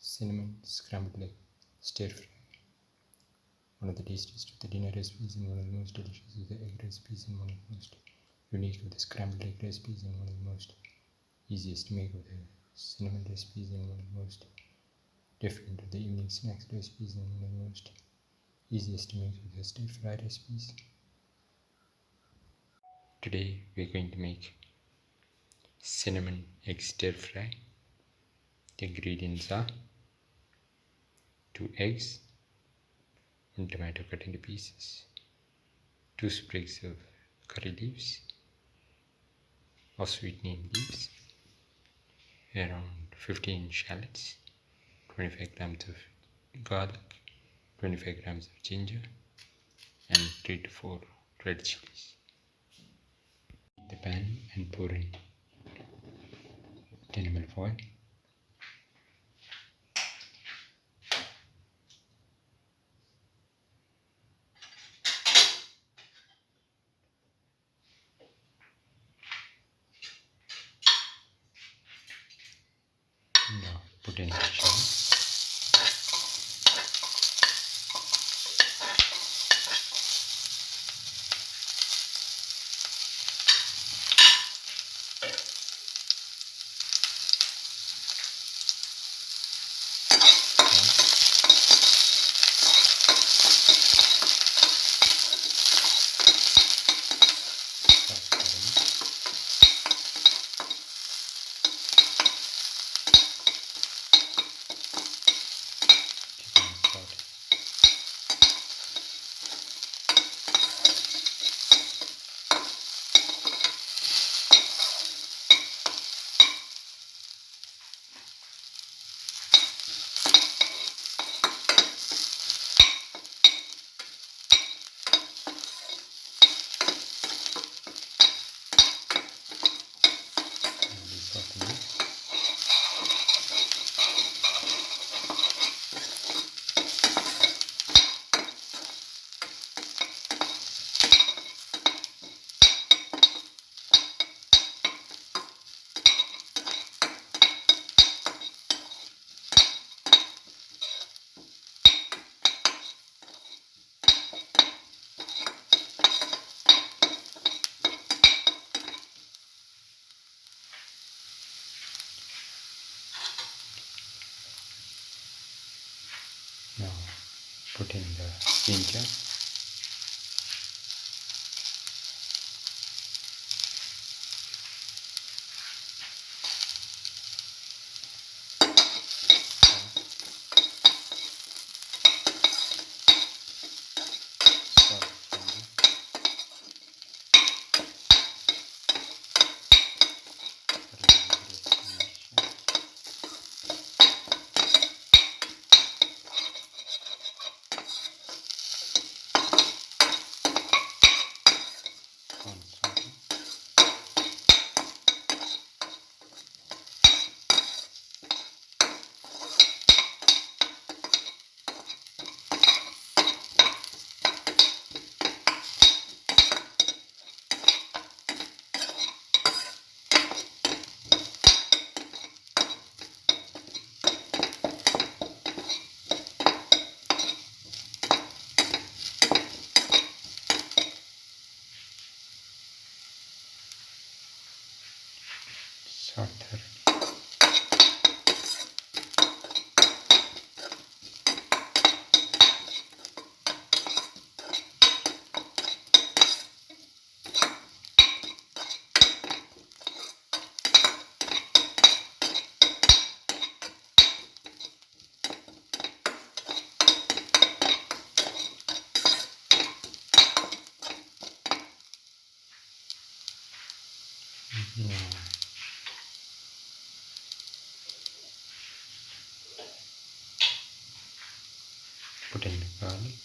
cinnamon scrambled egg stir fry. One of the tastiest of the dinner recipes and one of the most delicious of the egg recipes and one of the most unique of the scrambled egg recipes and one of the most easiest to make of the cinnamon recipes and one of the most different of the evening snacks recipes and one of the most easiest to make of the stir fry recipes. Today we are going to make cinnamon egg stir fry. The ingredients are 2 eggs, 1 tomato cut into pieces, 2 sprigs of curry leaves or sweetening leaves, around 15 shallots, 25 grams of garlic, 25 grams of ginger, and 3 to 4 red chillies. Heat the pan and pour in 10 ml of oil. Now put in the shallots. Now put in the ginger, saute. Put in the garlic.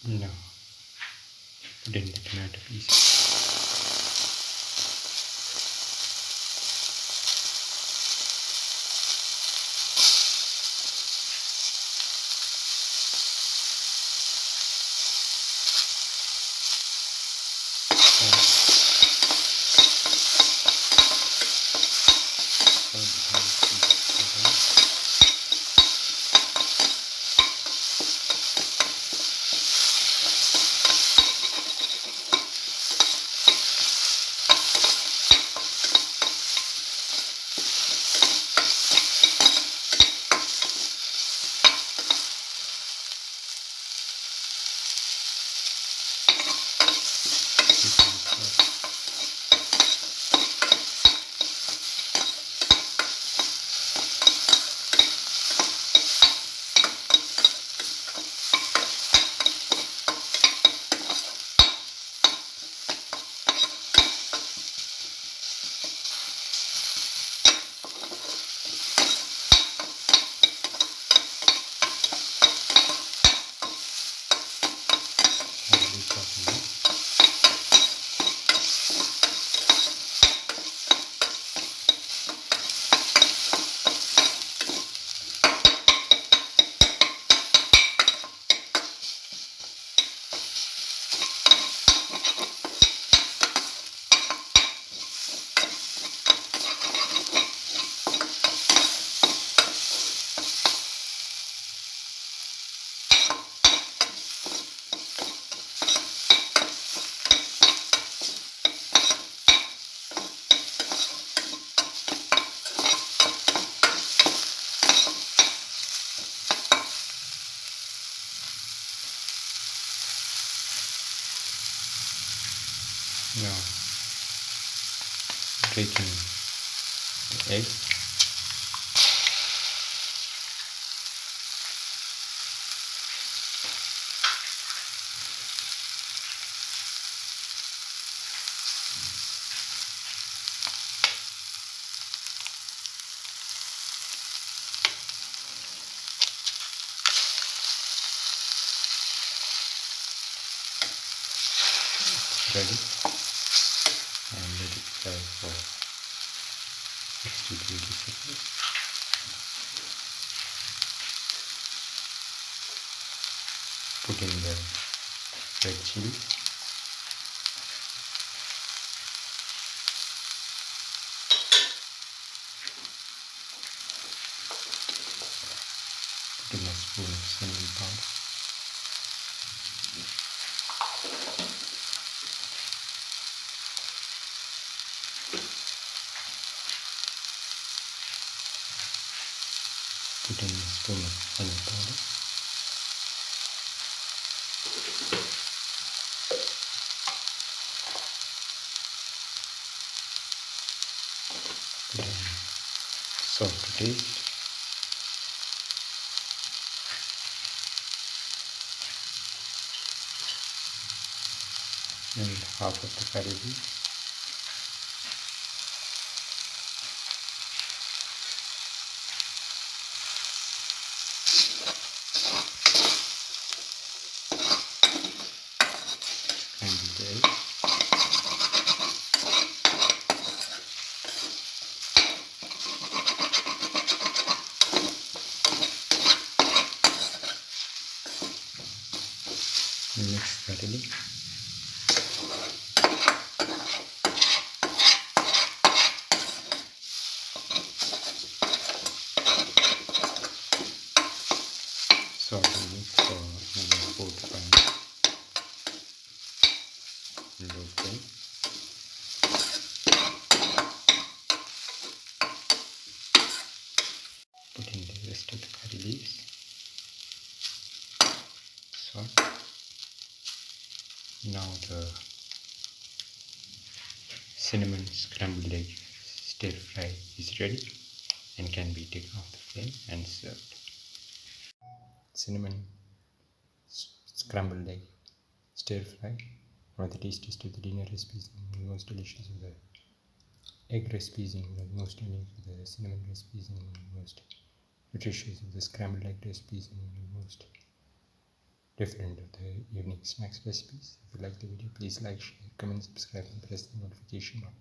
Now put in the tomato pieces. Now breaking the egg. Ready, and let it fry for 60 to 80 seconds. Put in the red chili, put in a spoon of cinnamon powder, put in a spoon of fennel powder, put in salt to taste, and half of the curry leaves. Scrambled egg. Mix thoroughly. Saute mix for another 4 to 5 minutes. Low flame. Put in the rest of the curry leaves. Salt. Now the cinnamon scrambled egg stir fry is ready and can be taken off the flame and served. Cinnamon scrambled egg stir fry, one of the tastiest of the dinner recipes and the most delicious of the egg recipes and one of the most unique of the cinnamon recipes and one of the most nutritious of the scrambled egg recipes and one of the most different of the evening snacks recipes. If you like the video, please like, share, comment, subscribe, and press the notification button.